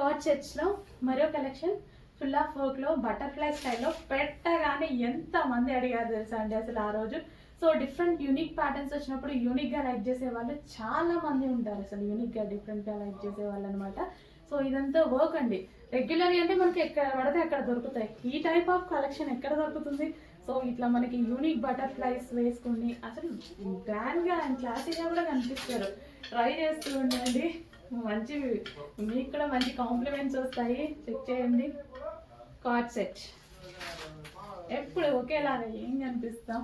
Card సెట్స్లో మరో collection full of వర్క్లో butterfly స్టైల్లో పెట్టగానే ఎంతమంది అడిగారు తెలుసా అండి అసలు ఆ రోజు. సో డిఫరెంట్ యూనిక్ ప్యాటర్న్స్ వచ్చినప్పుడు యూనిక్గా లైక్ చేసే వాళ్ళు చాలా మంది ఉంటారు, అసలు యూనిక్గా డిఫరెంట్గా లైక్ చేసే వాళ్ళు అనమాట. సో ఇదంతా వర్క్ అండి. రెగ్యులర్ అంటే మనకి ఎక్కడ పడితే అక్కడ దొరుకుతాయి, ఈ టైప్ ఆఫ్ కలెక్షన్ ఎక్కడ దొరుకుతుంది? సో ఇట్లా మనకి యూనిక్ బటర్ఫ్లైస్ వేసుకుని అసలు గ్రాండ్గా అండ్ క్లాసీగా కూడా కనిపిస్తారు. ట్రై చేస్తూ ఉండండి, మంచి మీకు కూడా మంచి కాంప్లిమెంట్స్ వస్తాయి. చెక్ చేయండి. కార్డ్ సెట్ ఎప్పుడు ఒకేలాగా ఏం కనిపిస్తాం.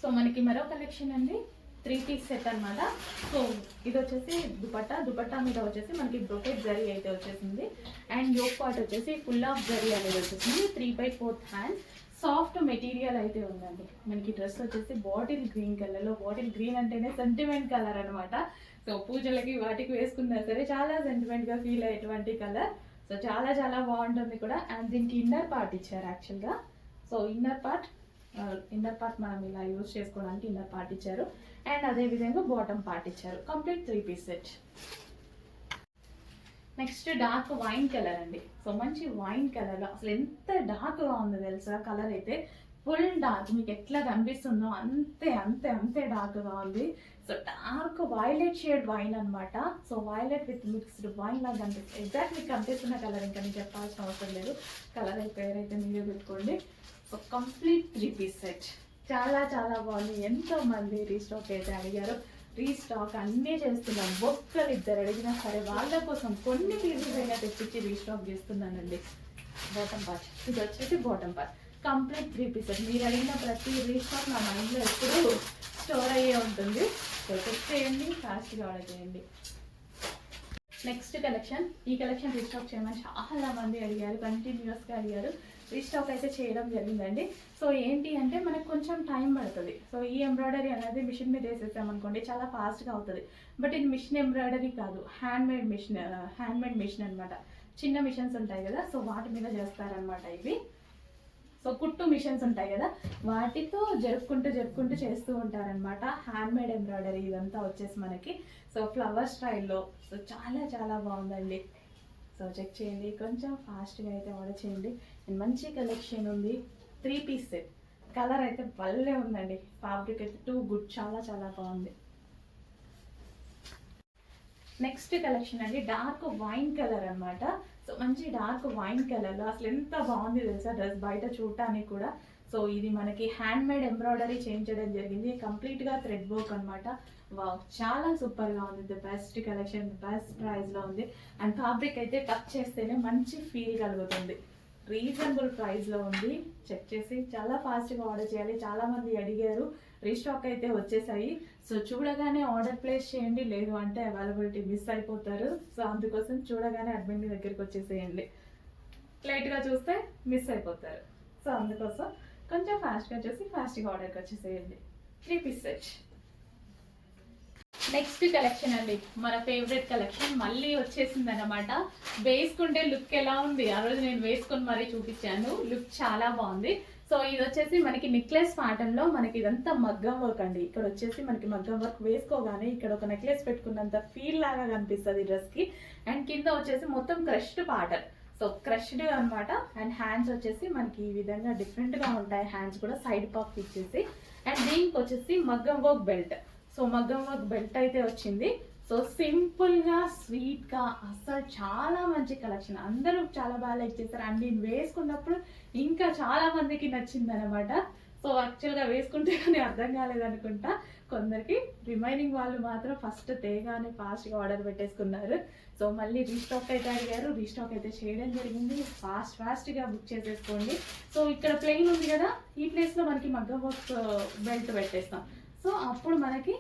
సో మనకి మరో కలెక్షన్ అండి, 3 పీస్ సెట్ అనమాట. సో ఇది వచ్చేసి దుపట్టా మీద వచ్చేసి మనకి బ్రొకెట్ జరీ అయితే వచ్చేసింది. అండ్ యోక్ పార్ట్ వచ్చేసి ఫుల్ ఆఫ్ జరీ అనేది వచ్చేసింది. 3/4 హ్యాండ్స్ సాఫ్ట్ మెటీరియల్ అయితే ఉందండి. మనకి డ్రెస్ వచ్చేసి బాటిల్ గ్రీన్ కలర్లో, బాటిల్ గ్రీన్ అంటేనే సెంటిమెంట్ కలర్ అనమాట. సో పూజలకి వాటికి వేసుకున్నా సరే చాలా సెంటిమెంట్గా ఫీల్ అయ్యేటువంటి కలర్. సో చాలా చాలా బాగుంటుంది కూడా. అండ్ దీనికి ఇన్నర్ పార్ట్ ఇచ్చారు యాక్చువల్గా. సో ఇన్నర్ పార్ట్ మనం ఇలా యూజ్ చేసుకోవడానికి ఇన్నర్ పార్ట్ ఇచ్చారు. అండ్ అదేవిధంగా బాటమ్ పార్ట్ ఇచ్చారు. Complete 3 piece set. Next dark wine colour అండి. సో మంచి వైన్ కలర్లో అసలు ఎంత డార్క్గా ఉందో తెలుసా కలర్ అయితే. ఫుల్ డార్క్, మీకు ఎట్లా కనిపిస్తుందో అంతే అంతే అంతే డార్క్గా ఉంది. So dark violet shade wine అనమాట. So violet with mixed wine లాగా కనిపిస్తుంది. ఎగ్జాక్ట్ మీకు కనిపిస్తున్న కలర్ ఇంకా నేను చెప్పాల్సిన అవసరం లేదు. కలర్ పేరైతే మీరే పెట్టుకోండి. సో కంప్లీట్ 3 పీస్ సెట్ చాలా చాలా బాగుంది. ఎంతో మంది రీస్టాక్ అయితే అడిగారు. రీస్టాక్ అన్నీ చేస్తున్నాం. ఒక్కరిద్దరు అడిగినా సరే వాళ్ళ కోసం కొన్ని పీసెస్ అయినా తెప్పించి రీస్టాక్ చేస్తున్నానండి. బాటమ్ పార్ట్ ఇది వచ్చేసి bottom part complete 3 piece set. మీరు అడిగిన ప్రతి రీస్టాక్ నా మైండ్లో ఎప్పుడు స్టోర్ అయ్యే ఉంటుంది. సో చెక్ చేయండి, ఫాస్ట్గా ఆర్డర్ చేయండి. నెక్స్ట్ కలెక్షన్, ఈ కలెక్షన్ రీస్టాక్ చేయమని చాలా మంది అడిగారు, కంటిన్యూస్గా అడిగారు. రీస్టాక్ అయితే చేయడం జరిగిందండి. సో ఏంటి అంటే మనకు కొంచెం టైం పడుతుంది. సో ఈ ఎంబ్రాయిడరీ అనేది మిషన్ మీద వేసేసామనుకోండి చాలా ఫాస్ట్గా అవుతుంది. బట్ ఇది మిషన్ ఎంబ్రాయిడరీ కాదు, హ్యాండ్మేడ్ మిషన్ అనమాట. చిన్న మిషన్స్ ఉంటాయి కదా, సో వాటి మీద చేస్తారనమాట ఇవి. సో కుట్టు మిషన్స్ ఉంటాయి కదా, వాటితో జరుపుకుంటూ చేస్తూ ఉంటారనమాట. హ్యాండ్మేడ్ ఎంబ్రాయిడరీ ఇదంతా వచ్చేసి మనకి. సో ఫ్లవర్ స్టైల్లో. సో చాలా చాలా బాగుందండి. సో చెక్ చేయండి, కొంచెం ఫాస్ట్గా అయితే ఆర్డర్ చేయండి. అండ్ మంచి కలెక్షన్ ఉంది. 3 పీస్ సెట్. కలర్ అయితే భలే ఉందండి. ఫ్యాబ్రిక్ అయితే టూ గుడ్, చాలా చాలా బాగుంది. నెక్స్ట్ కలెక్షన్ అండి, డార్క్ వైన్ కలర్ అనమాట. సో మంచి డార్క్ వైన్ కలర్లో అసలు ఎంత బాగుంది తెలుసా డ్రెస్ బయట చూడటానికి కూడా. సో ఇది మనకి హ్యాండ్మేడ్ ఎంబ్రాయిడరీ చేయించడం జరిగింది. కంప్లీట్గా థ్రెడ్ వర్క్ అనమాట. వావ్, చాలా సూపర్గా ఉంది. ది బెస్ట్ కలెక్షన్, బెస్ట్ ప్రైస్లో ఉంది. అండ్ ఫ్యాబ్రిక్ అయితే టచ్ చేస్తేనే మంచి ఫీల్ కలుగుతుంది. రీజనబుల్ ప్రైస్లో ఉంది. చెక్ చేసి చాలా ఫాస్ట్గా ఆర్డర్ చేయాలి. చాలామంది అడిగారు, రీస్టాక్ అయితే వచ్చేసాయి. సో చూడగానే ఆర్డర్ ప్లేస్ చేయండి, లేదు అంటే అవైలబిలిటీ మిస్ అయిపోతారు. సో అందుకోసం చూడగానే అడ్మిన్ దగ్గరికి వచ్చేసేయండి. లేట్గా చూస్తే మిస్ అయిపోతారు. సో అందుకోసం కొంచెం ఫాస్ట్గా చూసి ఫాస్ట్గా ఆర్డర్కి వచ్చేసేయండి. 3 పీస్ సెట్. నెక్స్ట్ కలెక్షన్ అండి, మన ఫేవరెట్ కలెక్షన్ మళ్ళీ వచ్చేసింది అనమాట. వేసుకుంటే లుక్ ఎలా ఉంది, ఆ రోజు నేను వేసుకొని మరీ చూపించాను. లుక్ చాలా బాగుంది. సో ఇది వచ్చేసి మనకి నెక్లెస్ ప్యాటర్న్ లో మనకి ఇదంతా మగ్గం వర్క్ అండి. ఇక్కడ వచ్చేసి మనకి మగ్గం వర్క్ వేసుకోగానే ఇక్కడ ఒక నెక్లెస్ పెట్టుకున్నంత ఫీల్ లాగా కనిపిస్తుంది డ్రెస్ కి. అండ్ కింద వచ్చేసి మొత్తం క్రష్డ్ ప్యాటర్న్. సో క్రష్డ్ అనమాట. అండ్ హ్యాండ్స్ వచ్చేసి మనకి ఈ విధంగా డిఫరెంట్ గా ఉంటాయి. హ్యాండ్స్ కూడా సైడ్ పఫ్ ఇచ్చేసి. అండ్ దీనికి వచ్చేసి మగ్గం వర్క్ బెల్ట్. సో మగ్గం వర్క్ బెల్ట్ అయితే వచ్చింది. సో సింపుల్ గా స్వీట్ గా అసలు చాలా మంచి కలెక్షన్. అందరూ చాలా బాగా లైక్ చేస్తారు. అండ్ నేను వేసుకున్నప్పుడు ఇంకా చాలా మందికి నచ్చింది అనమాట. సో యాక్చువల్గా వేసుకుంటే కానీ అర్థం కాలేదనుకుంటా కొందరికి. రిమైనింగ్ వాళ్ళు మాత్రం ఫస్ట్ తేగానే ఫాస్ట్గా ఆర్డర్ పెట్టేసుకున్నారు. సో మళ్ళీ రీస్టాక్ అయితే అడిగారు, రీస్టాక్ అయితే చేయడం జరిగింది. ఫాస్ట్గా బుక్ చేసేసుకోండి. సో ఇక్కడ ప్లెయిన్ ఉంది కదా, ఈ ప్లేస్లో మనకి మగ్గం వర్క్ బెల్ట్ పెట్టేస్తాం. సో అప్పుడు మనకి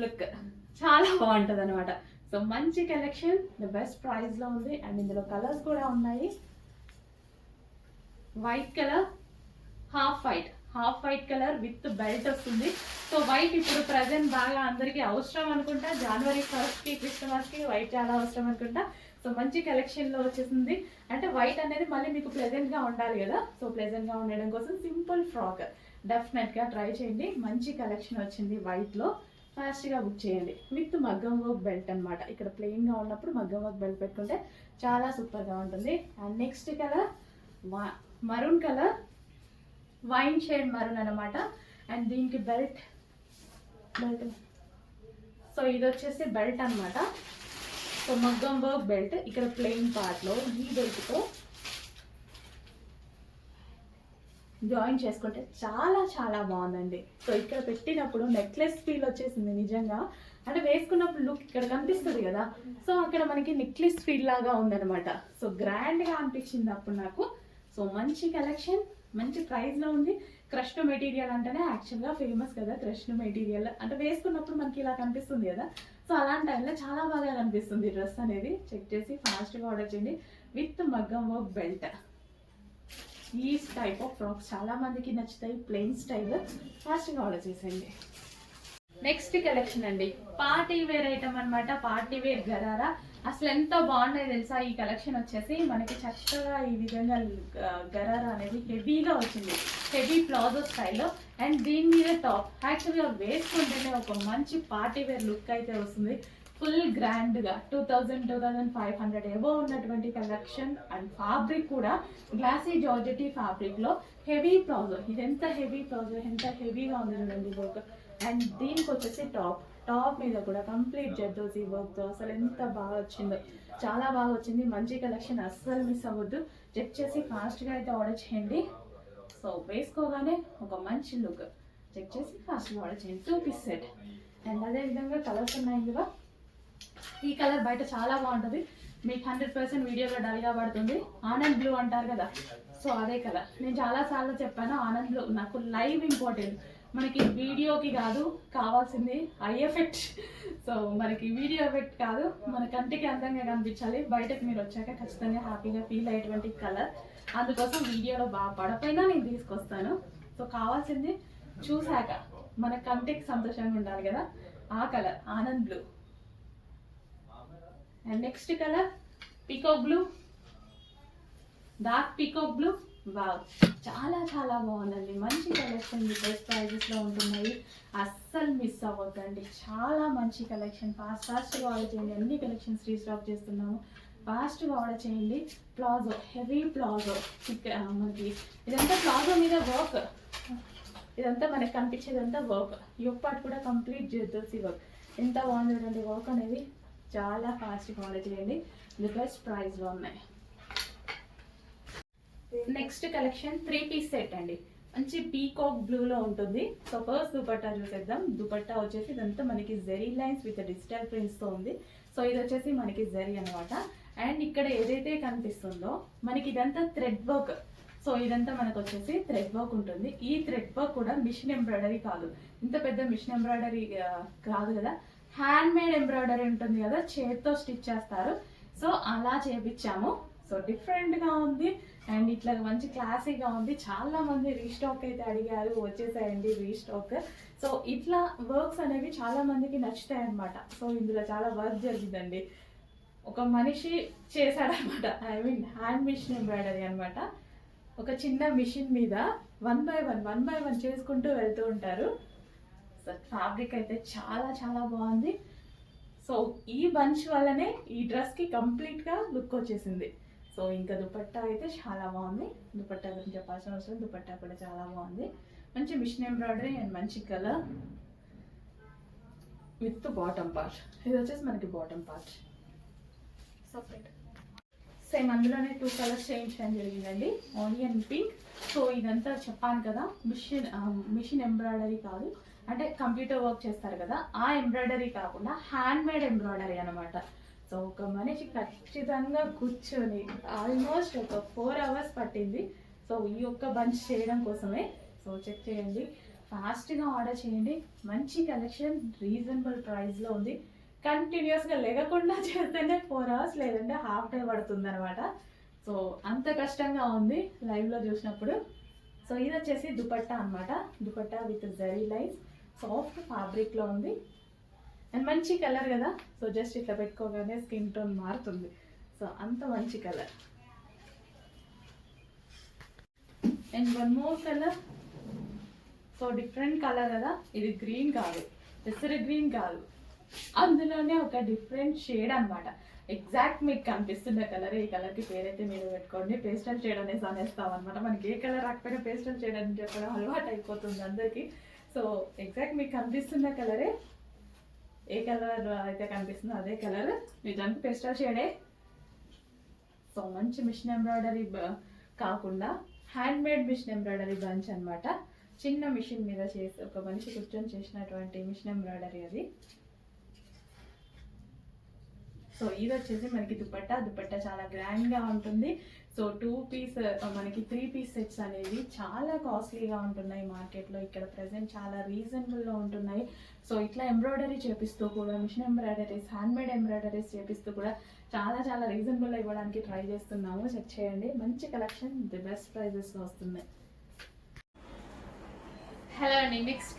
లుక్ చాలా బాగుంటుంది అనమాట. సో మంచి కలెక్షన్, ద బెస్ట్ ప్రైస్లో ఉంది. అండ్ ఇందులో కలర్స్ కూడా ఉన్నాయి. White colour, half white colour with belt వస్తుంది. సో వైట్ ఇప్పుడు ప్రజెంట్ బాగా అందరికీ అవసరం అనుకుంటా. జనవరి 1st క్రిస్మస్కి వైట్ చాలా అవసరం అనుకుంటా. సో మంచి కలెక్షన్లో వచ్చేసింది. అంటే వైట్ అనేది మళ్ళీ మీకు ప్లెజెంట్గా ఉండాలి కదా. సో ప్లెజెంట్గా ఉండడం కోసం సింపుల్ ఫ్రాక్ డెఫినెట్గా ట్రై చేయండి. మంచి కలెక్షన్ వచ్చింది వైట్లో. ఫాస్ట్గా బుక్ చేయండి. విత్ మగ్గం వర్క్ బెల్ట్ అనమాట. ఇక్కడ ప్లెయిన్గా ఉన్నప్పుడు మగ్గం వర్క్ బెల్ట్ పెట్టుకుంటే చాలా సూపర్గా ఉంటుంది. And next colour maroon colour, wine shade maroon అనమాట. అండ్ దీనికి బెల్ట్ సో ఇది వచ్చేసి బెల్ట్ అనమాట. సో మగ్గం వర్క్ బెల్ట్ ఇక్కడ ప్లెయిన్ పార్ట్లో ఈ బెల్ట్తో జాయిన్ చేసుకుంటే చాలా చాలా బాగుందండి. సో ఇక్కడ పెట్టినప్పుడు నెక్లెస్ ఫీల్ వచ్చేసింది నిజంగా. అంటే వేసుకున్నప్పుడు లుక్ ఇక్కడ కనిపిస్తుంది కదా, సో అక్కడ మనకి నెక్లెస్ ఫీల్ లాగా ఉందనమాట. సో గ్రాండ్గా అనిపించింది అప్పుడు నాకు. సో మంచి కలెక్షన్, మంచి ప్రైస్లో ఉంది. క్రష్డ్ మెటీరియల్ అంటేనే యాక్చువల్గా ఫేమస్ కదా, క్రష్డ్ మెటీరియల్ అంటే వేసుకున్నప్పుడు మనకి ఇలా కనిపిస్తుంది కదా. సో అలాంటి టైంలో చాలా బాగా కనిపిస్తుంది డ్రెస్ అనేది. చెక్ చేసి ఫాస్ట్గా ఆర్డర్ చేయండి విత్ మగ్గం వర్క్ బెల్ట్. ఈ టైప్ ఆఫ్ ఫ్రాక్స్ చాలా మందికి నచ్చుతాయి, ప్లెయిన్ స్టైల్. ఫాస్ట్గా ఆర్డర్ చేసేయండి. నెక్స్ట్ కలెక్షన్ అండి, పార్టీ వేర్ ఐటమ్ అనమాట. పార్టీ వేర్ గరారా అసలు ఎంత బాగున్నాయి తెలుసా. ఈ కలెక్షన్ వచ్చేసి మనకి చక్కగా ఈ విధంగా గరారా అనేది హెవీగా వచ్చింది, హెవీ ప్లాజో స్టైల్లో. అండ్ దీని మీద టాప్ యాక్చువల్గా వేసుకుంటేనే ఒక మంచి పార్టీ వేర్ లుక్ అయితే వస్తుంది. ఫుల్ గ్రాండ్గా 2000-2500 ఎబో ఉన్నటువంటి కలెక్షన్. అండ్ ఫ్యాబ్రిక్ కూడా గ్లాసీ జార్జెటీ ఫ్యాబ్రిక్లో హెవీ ప్లాజో. ఇది ఎంత హెవీ ప్లాజో, ఎంత హెవీగా ఉంది చూడండి వర్క్. అండ్ దీనికి వచ్చేసి టాప్ మీద కూడా కంప్లీట్ జర్దోజీ వర్క్తో అసలు ఎంత బాగా వచ్చిందో, చాలా బాగా వచ్చింది. మంచి కలెక్షన్, అస్సలు మిస్ అవ్వద్దు. చెక్ చేసి ఫాస్ట్గా అయితే ఆర్డర్ చేయండి. సో వేసుకోగానే ఒక మంచి లుక్. చెక్ చేసి ఫాస్ట్గా ఆర్డర్ చేయండి. 2 పీస్ సెట్. అండ్ అదేవిధంగా కలర్స్ ఉన్నాయి ఇందులో. ఈ కలర్ బయట చాలా బాగుంటుంది, మీకు 100% వీడియోలో డల్గా పడుతుంది. ఆనంద్ బ్లూ అంటారు కదా, సో అదే కలర్. నేను చాలాసార్లు చెప్పాను ఆనంద్ బ్లూ నాకు లైవ్ ఇంపార్టెంట్, మనకి వీడియోకి కాదు కావాల్సింది ఐ ఎఫెక్ట్. సో మనకి వీడియో ఎఫెక్ట్ కాదు, మన కంటికి అందంగా కనిపించాలి. బయటకు మీరు వచ్చాక ఖచ్చితంగా హ్యాపీగా ఫీల్ అయ్యేటువంటి కలర్. అందుకోసం వీడియోలో బాగా పడపోయినా నేను తీసుకొస్తాను. సో కావాల్సింది చూశాక మన కంటికి సంతోషంగా ఉండాలి కదా, ఆ colour Anand blue. And next colour peacock blue, dark peacock blue. Wow, చాలా చాలా బాగుందండి. మంచి కలెక్షన్ బెస్ట్ ప్రైజెస్లో ఉంటున్నాయి, అస్సలు మిస్ అవ్వద్దండి. చాలా మంచి కలెక్షన్. ఫాస్ట్గా ఆర్డర్ చేయండి. అన్ని కలెక్షన్స్ రీస్టాక్ చేస్తున్నాము, ఫాస్ట్గా ఆర్డర్ చేయండి. Palazzo, heavy palazzo. మనకి ఇదంతా ప్లాజో మీద వర్క్, ఇదంతా మనకి కనిపించేదంతా వర్క్. ఈ పార్ట్ కూడా కంప్లీట్ జర్దోసి వర్క్. ఎంత బాగుంది చూడండి వర్క్ అనేది. చాలా ఫాస్ట్గా ఆర్డర్ చేయండి, ది బెస్ట్ ప్రైస్లో ఉన్నాయి. నెక్స్ట్ కలెక్షన్ 3 పీస్ సెట్ అండి. మంచి పీకాక్ బ్లూలో ఉంటుంది. సో ఫస్ట్ దుపట్టా చూసేద్దాం. దుపట్టా వచ్చేసి ఇదంతా మనకి జెరీ లైన్స్ విత్ డిజిటల్ ప్రింట్స్తో ఉంది. సో ఇది వచ్చేసి మనకి జెరీ అనమాట. అండ్ ఇక్కడ ఏదైతే కనిపిస్తుందో మనకి ఇదంతా థ్రెడ్ వర్క్. సో ఇదంతా మనకు వచ్చేసి థ్రెడ్ వర్క్ ఉంటుంది. ఈ థ్రెడ్ వర్క్ కూడా మిషన్ ఎంబ్రాయిడరీ కాదు, ఇంత పెద్ద మిషన్ ఎంబ్రాయిడరీ కాదు కదా, హ్యాండ్ మేడ్ ఎంబ్రాయిడరీ ఉంటుంది కదా, చేతితో స్టిచ్ చేస్తారు. సో అలా చేపించాము. సో డిఫరెంట్గా ఉంది అండ్ ఇట్లా మంచి క్లాసీగా ఉంది. చాలా మంది రీస్టాక్ అయితే అడిగారు, వచ్చేసాయండి రీస్టాక్. సో ఇట్లా వర్క్స్ అనేవి చాలా మందికి నచ్చుతాయి అనమాట. సో ఇందులో చాలా వర్క్ జరిగిందండి, ఒక మనిషి చేశాడనమాట. I mean hand machine embroidery అనమాట. ఒక చిన్న మిషన్ మీద 1 by 1 చేసుకుంటూ వెళ్తూ ఉంటారు. సో ఫ్యాబ్రిక్ అయితే చాలా చాలా బాగుంది. సో ఈ బంచ్ వల్లనే ఈ డ్రెస్కి కంప్లీట్గా లుక్ వచ్చేసింది. సో ఇంకా దుపట్టా అయితే చాలా బాగుంది. దుపట్టా గురించి చెప్పాల్సిన అవసరం, దుపట్టా కూడా చాలా బాగుంది. మంచి మిషన్ ఎంబ్రాయిడరీ అండ్ మంచి కలర్ విత్ బాటమ్ పార్ట్. ఇది వచ్చేసి మనకి బాటమ్ పార్ట్ సపరేట్. సేమ్ అందులోనే 2 కలర్స్ చేయించడం జరిగిందండి, ఆనియన్ పింక్. సో ఇదంతా చెప్పాను కదా మిషన్ ఎంబ్రాయిడరీ కాదు, అంటే కంప్యూటర్ వర్క్ చేస్తారు కదా ఆ ఎంబ్రాయిడరీ కాకుండా హ్యాండ్ మేడ్ ఎంబ్రాయిడరీ అనమాట. సో ఒక మనిషి ఖచ్చితంగా కూర్చొని ఆల్మోస్ట్ ఒక 4 hours పట్టింది. సో ఈ ఒక్క బంచ్ చేయడం కోసమే. సో చెక్ చేయండి, ఫాస్ట్గా ఆర్డర్ చేయండి. మంచి కలెక్షన్, రీజనబుల్ ప్రైస్లో ఉంది. కంటిన్యూస్గా లేకుండా చేస్తేనే 4 hours, లేదంటే హాఫ్ డే పడుతుంది అనమాట. సో అంత కష్టంగా ఉంది లైవ్లో చూసినప్పుడు. సో ఇది వచ్చేసి దుపట్టా అనమాట. Dupatta with zari lines, soft ఫ్యాబ్రిక్లో ఉంది అండ్ మంచి కలర్ కదా. సో జస్ట్ ఇట్లా పెట్టుకోగానే స్కిన్ టోన్ మారుతుంది. సో అంత మంచి colour. And 1 more colour. So different colour కదా, ఇది గ్రీన్ కాదు, పెసర గ్రీన్ కాదు, అందులోనే ఒక డిఫరెంట్ షేడ్ అన్నమాట. ఎగ్జాక్ట్ మీకు కనిపిస్తున్న కలర్, ఈ కలర్కి పేరైతే మీరు పెట్టుకోండి. పేస్టల్ షేడ్ అనేసి అనేస్తాం అనమాట. మనకి ఏ కలర్ రాకపోయినా పేస్టల్ షేడ్ అని చెప్పడం అలవాటు అయిపోతుంది అందరికీ. సో ఎగ్జాక్ట్ మీకు కనిపిస్తున్న కలరే, ఏ కలర్ అయితే కనిపిస్తుందో అదే కలర్ నిజానికి పేస్టల్ షేడే. సో మంచి మిషన్ ఎంబ్రాయిడరీ కాకుండా handmade machine embroidery bunch అనమాట. చిన్న మిషన్ మీద చేసి ఒక మనిషి కూర్చొని చేసినటువంటి మిషన్ ఎంబ్రాయిడరీ అది. సో ఇది వచ్చేసి మనకి దుపట్టా చాలా గ్రాండ్గా ఉంటుంది. సో 2 పీస్ మనకి 3 పీస్ సెట్స్ అనేవి చాలా కాస్ట్లీగా ఉంటున్నాయి మార్కెట్లో. ఇక్కడ ప్రెసెంట్ చాలా రీజనబుల్లో ఉంటున్నాయి. సో ఇట్లా ఎంబ్రాయిడరీ చేపిస్తూ కూడా, మిషన్ ఎంబ్రాయిడరీస్, హ్యాండ్మేడ్ ఎంబ్రాయిడరీస్ చేపిస్తూ కూడా చాలా రీజనబుల్లో ఇవ్వడానికి ట్రై చేస్తున్నాము. చెక్ చేయండి, మంచి కలెక్షన్, ది బెస్ట్ ప్రైజెస్లో వస్తుంది. హలో అండి, నెక్స్ట్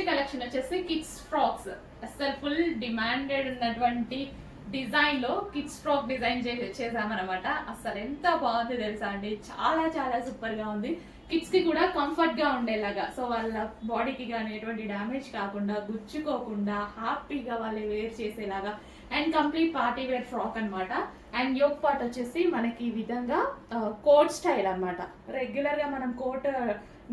కలెక్షన్ వచ్చేసి కిడ్స్ ఫ్రాక్స్. అసలు ఫుల్ డిమాండెడ్ ఉన్నటువంటి డిజైన్ లో కిడ్స్ ఫ్రాక్ డిజైన్ చేసామన్నమాట. అసలు ఎంత బాగుంది తెలుసా అండి, చాలా సూపర్ గా ఉంది. కిడ్స్ కి కూడా కంఫర్ట్ గా ఉండేలాగా, సో వాళ్ళ బాడీకి కానీ ఎటువంటి డ్యామేజ్ కాకుండా, గుచ్చుకోకుండా హ్యాపీగా వాళ్ళు వేర్ చేసేలాగా, and complete party wear frock అనమాట. అండ్ యోక్ పార్ట్ వచ్చేసి మనకి ఈ విధంగా కోట్ స్టైల్ అనమాట. రెగ్యులర్ గా మనం కోట్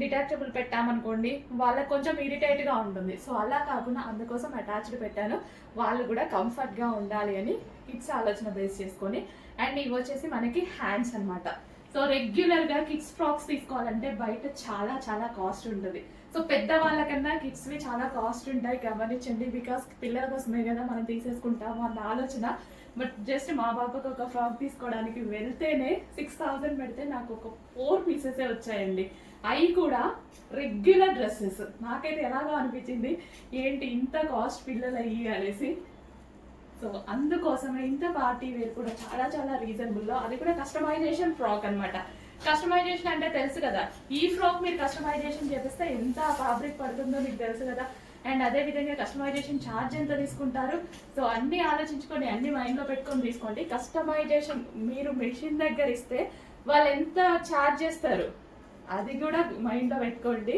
డిటాచబుల్ పెట్టామనుకోండి వాళ్ళకి కొంచెం ఇరిటేట్ గా ఉంటుంది. సో అలా కాకుండా అందుకోసం అటాచ్డ్ పెట్టాను, వాళ్ళు కూడా కంఫర్ట్ గా ఉండాలి అని కిడ్స్ ఆలోచన బేస్ చేసుకొని. అండ్ ఇవి వచ్చేసి మనకి హ్యాండ్స్ అనమాట. సో రెగ్యులర్ గా కిడ్స్ ఫ్రాక్స్ తీసుకోవాలంటే బయట చాలా కాస్ట్ ఉంటుంది. సో పెద్ద వాళ్ళకన్నా కిడ్స్వి చాలా కాస్ట్ ఉంటాయి, గమనించండి. బికాస్ పిల్లల కోసమే కదా మనం తీసేసుకుంటాము అన్న ఆలోచన. బట్ జస్ట్ మా బాబాకి ఒక ఫ్రాక్ తీసుకోవడానికి వెళ్తేనే 6000 పెడితే నాకు ఒక 4 పీసెసే వచ్చాయండి. అవి కూడా రెగ్యులర్ డ్రెస్సెస్. నాకైతే ఎలాగో అనిపించింది, ఏంటి ఇంత కాస్ట్ పిల్లలు అయ్యి అనేసి. సో అందుకోసమే ఇంత పార్టీ వేర్ కూడా చాలా రీజనబుల్లో, అది కూడా కస్టమైజేషన్ ఫ్రాక్ అనమాట. కస్టమైజేషన్ అంటే తెలుసు కదా, ఈ ఫ్రాక్ మీరు కస్టమైజేషన్ చేపిస్తే ఎంత ఫ్యాబ్రిక్ పడుతుందో మీకు తెలుసు కదా. అండ్ అదే విధంగా కస్టమైజేషన్ ఛార్జ్ ఎంత తీసుకుంటారు, సో అన్ని ఆలోచించుకొని అన్ని మైండ్లో పెట్టుకొని తీసుకోండి. కస్టమైజేషన్ మీరు మెషిన్ దగ్గర ఇస్తే వాళ్ళు ఎంత ఛార్జ్ చేస్తారు అది కూడా మైండ్లో పెట్టుకోండి.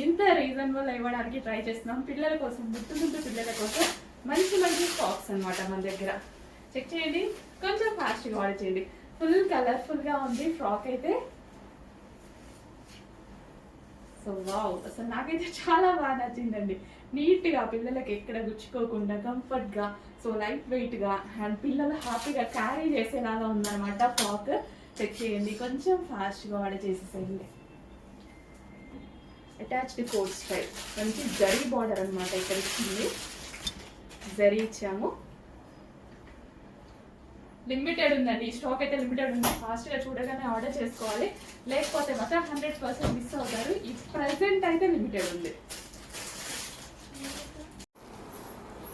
ఇంత రీజనబుల్ ఇవ్వడానికి ట్రై చేస్తున్నాం పిల్లల కోసం, గుర్తుంటుంది పిల్లల కోసం. మంచి ఫ్రాక్స్ అనమాట మన దగ్గర. చెక్ చేయండి, కొంచెం ఫాస్ట్గా ఆర్డర్ చేయండి. ఫుల్ కలర్ఫుల్గా ఉంది ఫ్రాక్ అయితే. సో వావ్, అసలు నాకైతే చాలా బాగా నచ్చిందండి. నీట్గా పిల్లలకి ఎక్కడ గుచ్చుకోకుండా కంఫర్ట్గా, సో లైట్ వెయిట్గా, అండ్ పిల్లలు హ్యాపీగా క్యారీ చేసేలాగా ఉందన్నమాట ఫ్రాక్. చెక్ చేయండి, కొంచెం ఫాస్ట్గా ఆర్డర్ చేసేసేయండి. అటాచ్డ్ కోట్ స్టైల్, మంచి జరీ బార్డర్ అనమాట. ఇక్కడ ఇచ్చింది జరీ ఇచ్చాము. లిమిటెడ్ ఉందండి, ఈ స్టాక్ అయితే లిమిటెడ్ ఉంది. ఫాస్ట్గా చూడగానే ఆర్డర్ చేసుకోవాలి, లేకపోతే మాత్రం 100% మిస్ అవుతారు. ఈ ప్రెసెంట్ అయితే లిమిటెడ్ ఉంది.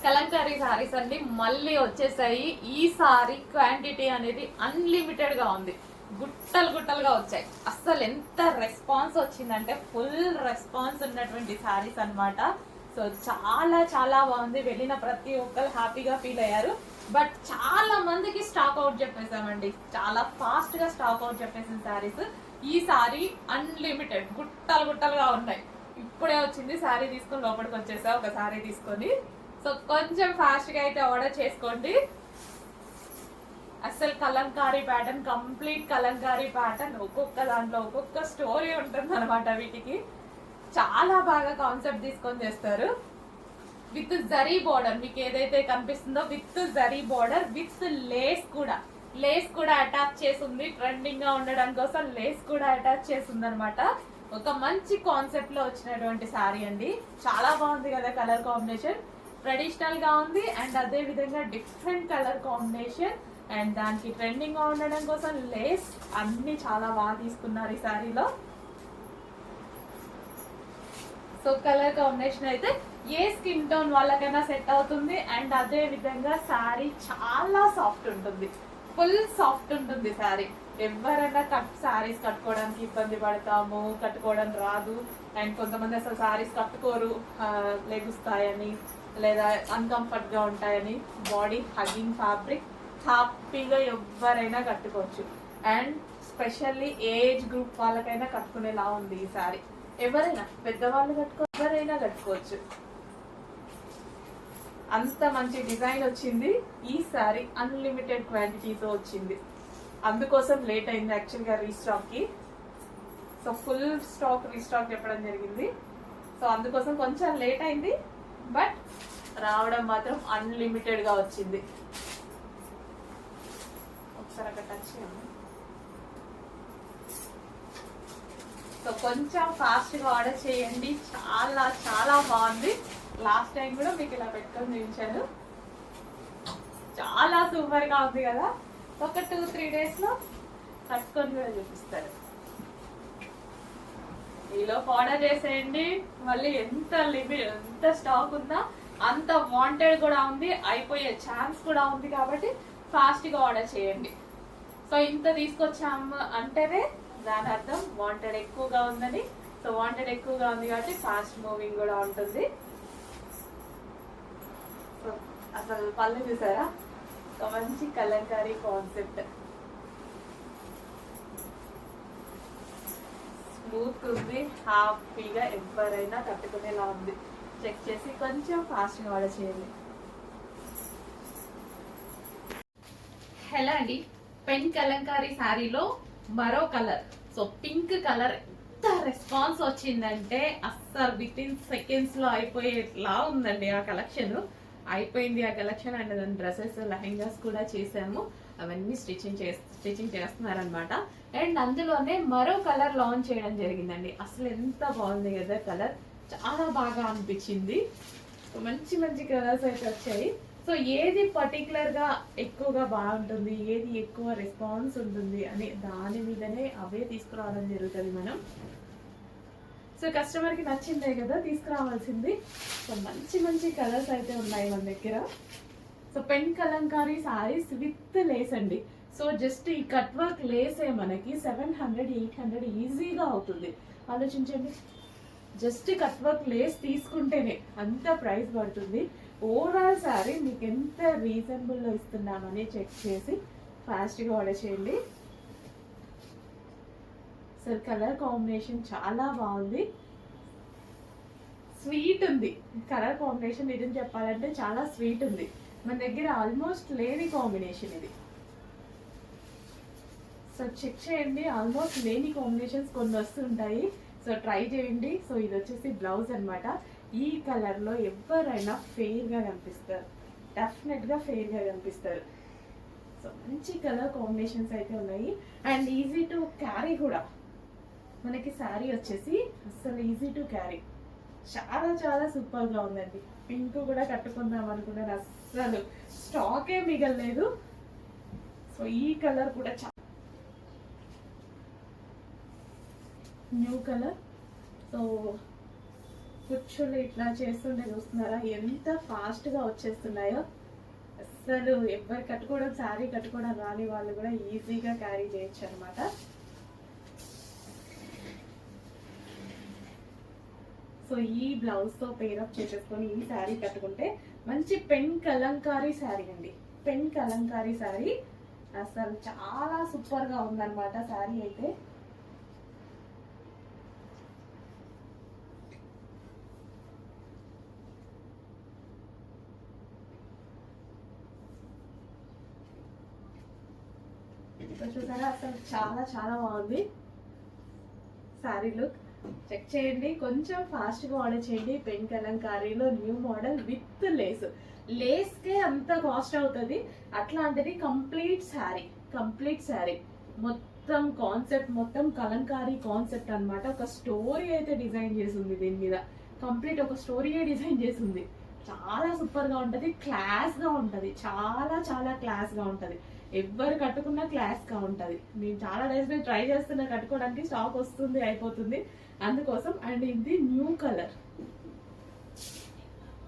కలంకారీ సారీస్ అండి మళ్ళీ వచ్చేసాయి. ఈ సారీ క్వాంటిటీ అనేది అన్లిమిటెడ్గా ఉంది, గుట్టలుగా వచ్చాయి. అస్సలు ఎంత రెస్పాన్స్ వచ్చిందంటే ఫుల్ రెస్పాన్స్ ఉన్నటువంటి సారీస్ అనమాట. సో చాలా బాగుంది. వెళ్ళిన ప్రతి ఒక్కరు హ్యాపీగా ఫీల్ అయ్యారు. బట్ చాలా మందికి స్టాక్ అవుట్ చెప్పేసామండి, చాలా ఫాస్ట్ గా స్టాక్ అవుట్ చెప్పేసిన సారీస్. ఈ సారీ అన్లిమిటెడ్ గుట్టలుగా ఉన్నాయి. ఇప్పుడే వచ్చింది, సారీ తీసుకొని లోపలికి వచ్చేసా ఒక సారీ తీసుకొని. సో కొంచెం ఫాస్ట్ గా అయితే ఆర్డర్ చేసుకోండి. అసలు Kalamkari pattern, complete Kalamkari pattern, ఒక్కొక్క దాంట్లో ఒక్కొక్క స్టోరీ ఉంటుంది అనమాట. వీటికి చాలా బాగా కాన్సెప్ట్ తీసుకొని చేస్తారు. విత్ జరీ బార్డర్, మీకు ఏదైతే కనిపిస్తుందో with zari border, with lace కూడా అటాచ్ చేసి ఉంది. ట్రెండింగ్ గా ఉండడం కోసం లేస్ కూడా అటాచ్ చేసి ఉంది అనమాట. ఒక మంచి కాన్సెప్ట్ లో వచ్చినటువంటి సారీ అండి. చాలా బాగుంది కదా కలర్ కాంబినేషన్, ట్రెడిషనల్ గా ఉంది. అండ్ అదే విధంగా డిఫరెంట్ కలర్ కాంబినేషన్, అండ్ దానికి ట్రెండింగ్ గా ఉండడం కోసం లేస్ అన్ని చాలా బాగా తీసుకున్నారు ఈ సారీలో. సో కలర్ కాంబినేషన్ అయితే ఏ స్కిన్ టోన్ వాళ్ళకైనా సెట్ అవుతుంది. అండ్ అదే విధంగా శారీ చాలా సాఫ్ట్ ఉంటుంది, ఫుల్ సాఫ్ట్ ఉంటుంది శారీ. ఎవరైనా శారీస్ కట్టుకోవడానికి ఇబ్బంది పడతాము, కట్టుకోవడం రాదు. అండ్ కొంతమంది అసలు శారీస్ కట్టుకోరు, లెగుస్తాయని లేదా అన్కంఫర్ట్ గా ఉంటాయని. బాడీ హగ్గింగ్ ఫ్యాబ్రిక్, హ్యాపీగా ఎవరైనా కట్టుకోవచ్చు. అండ్ స్పెషల్లీ ఏజ్ గ్రూప్ వాళ్ళకైనా కట్టుకునేలా ఉంది ఈ శారీ. ఎవరైనా, పెద్దవాళ్ళు ఎవరైనా కట్టుకోవచ్చు. అంత మంచి డిజైన్ వచ్చింది. ఈ సారీ అన్లిమిటెడ్ క్వాంటిటీతో వచ్చింది, అందుకోసం లేట్ అయింది యాక్చువల్గా రీస్టాక్ కి. సో ఫుల్ స్టాక్ రీస్టాక్ చెప్పడం జరిగింది, సో అందుకోసం కొంచెం లేట్ అయింది, బట్ రావడం మాత్రం అన్లిమిటెడ్ గా వచ్చింది. ఒకసారి అక్కడ టచ్ చేయండి. సో కొంచెం ఫాస్ట్ గా ఆర్డర్ చేయండి, చాలా చాలా బాగుంది. లాస్ట్ టైం కూడా మీకు ఇలా పెట్టుకొని చూపించాను, చాలా సూపర్ గా ఉంది కదా. ఒక 2-3 days లో కట్టుకొని కూడా చూపిస్తారు. ఈలోపు ఆర్డర్ చేసేయండి. మళ్ళీ ఎంత స్టాక్ ఉందా అంత వాంటెడ్ కూడా ఉంది, అయిపోయే ఛాన్స్ కూడా ఉంది, కాబట్టి ఫాస్ట్ గా ఆర్డర్ చేయండి. సో ఇంత తీసుకొచ్చాము అంటేనే దాని అర్థం వాంటెడ్ ఎక్కువగా ఉందని. సో వాంటెడ్ ఎక్కువగా ఉంది కాబట్టి ఫాస్ట్ మూవింగ్ కూడా ఉంటుంది. సో అసలు పళ్ళు చూసారా, ఒక మంచి కలంకారీ కాన్సెప్ట్, స్మూత్ ఉంది, హ్యాపీగా ఎవరైనా కట్టుకునేలా ఉంది. చెక్ చేసి కొంచెం ఫాస్ట్గా ఆర్డర్ చేయండి. హలో అండి, పెన్ కలంకారీ శారీలో మరో కలర్. సో పింక్ కలర్ ఎంత రెస్పాన్స్ వచ్చిందంటే అస్సలు విత్ ఇన్ సెకండ్స్ లో అయిపోయేలా ఉందండి ఆ కలెక్షన్. అయిపోయింది ఆ కలెక్షన్. అండ్ దాని డ్రెస్సెస్, లెహెంగాస్ కూడా చేసాము, అవన్నీ స్టిచ్చింగ్ చేస్తున్నారనమాట. అండ్ అందులోనే మరో కలర్ లాంచ్ చేయడం జరిగిందండి. అసలు ఎంత బాగుంది కదా కలర్, చాలా బాగా అనిపించింది. మంచి మంచి కలర్స్ అయితే వచ్చాయి. సో ఏది పర్టికులర్ గా ఎక్కువగా బాగుంటుంది, ఏది ఎక్కువ రెస్పాన్స్ ఉంటుంది అని దాని మీదనే అవే తీసుకురావడం జరుగుతుంది మనం. సో కస్టమర్ కి నచ్చిందే కదా తీసుకురావాల్సింది. సో మంచి మంచి కలర్స్ అయితే ఉన్నాయి మన దగ్గర. So pen Kalamkari saris with lace అండి. సో జస్ట్ ఈ కట్ వర్క్ లేసే మనకి 700-800 ఈజీగా అవుతుంది. ఆలోచించండి, జస్ట్ కట్ వర్క్ లేస్ తీసుకుంటేనే అంత ప్రైస్ పడుతుంది. ఓవరాల్ సారీ మీకు ఎంత రీజనబుల్లో ఇస్తున్నామని చెక్ చేసి ఫాస్ట్గా ఆర్డర్ చేయండి. సో కలర్ కాంబినేషన్ చాలా బాగుంది, స్వీట్ ఉంది. కలర్ కాంబినేషన్ నిజం చెప్పాలంటే చాలా స్వీట్ ఉంది. మన దగ్గర ఆల్మోస్ట్ లేని కాంబినేషన్ ఇది. సో చెక్ చేయండి, ఆల్మోస్ట్ లేని కాంబినేషన్స్ కొన్ని వస్తుంటాయి. సో ట్రై చేయండి. సో ఇది వచ్చేసి బ్లౌజ్ అనమాట. ఈ కలర్ లో ఎవరైనా ఫెయిర్ గా కనిపిస్తారు, డెఫినెట్ గా ఫెయిర్ గా కనిపిస్తారు. సో మంచి కలర్ కాంబినేషన్స్ అయితే ఉన్నాయి. అండ్ ఈజీ టు క్యారీ కూడా. మనకి శారీ వచ్చేసి అసలు ఈజీ టు క్యారీ, చాలా చాలా సూపర్ గా ఉందండి. పింక్ కూడా కట్టుకుందాం అనుకున్నాను, అసలు స్టాకే మిగలలేదు. సో ఈ కలర్ కూడా న్యూ కలర్. సో కుచ్చులు ఇట్లా చేస్తుంటే చూస్తున్నారా ఎంత ఫాస్ట్ గా వచ్చేస్తున్నాయో. అసలు ఎవరు కట్టుకోవడం, శారీ కట్టుకోవడం రాని వాళ్ళు కూడా ఈజీగా క్యారీ చేయొచ్చు అనమాట. సో ఈ బ్లౌజ్ తో పేరప్ చేసేసుకొని ఈ శారీ కట్టుకుంటే మంచి పెన్ కలంకారీ శారీ అండి. పెన్ కలంకారీ శారీ అసలు చాలా సూపర్ గా ఉందన్నమాట శారీ అయితే. చూసారా, అసలు చాలా చాలా బాగుంది శారీ లుక్. చెక్ చేయండి, కొంచెం ఫాస్ట్ గా ఆర్డర్ చేయండి. పెన్ కలంకారీలో new model with lace. Lace కే అంత కాస్ట్ అవుతుంది, అట్లాంటిది కంప్లీట్ శారీ మొత్తం కాన్సెప్ట్, మొత్తం కలంకారీ కాన్సెప్ట్ అన్నమాట. ఒక స్టోరీ అయితే డిజైన్ చేసింది దీని మీద, కంప్లీట్ ఒక స్టోరీయే డిజైన్ చేసింది. చాలా సూపర్ గా ఉంటది, క్లాస్ గా ఉంటది, చాలా చాలా క్లాస్ గా ఉంటది. ఎవరు కట్టుకున్నా క్లాస్ గా ఉంటది. నేను చాలా డేస్ మీద ట్రై చేస్తున్నా కట్టుకోవడానికి, స్టాక్ వస్తుంది అయిపోతుంది అందుకోసం. అండ్ ఇది న్యూ కలర్,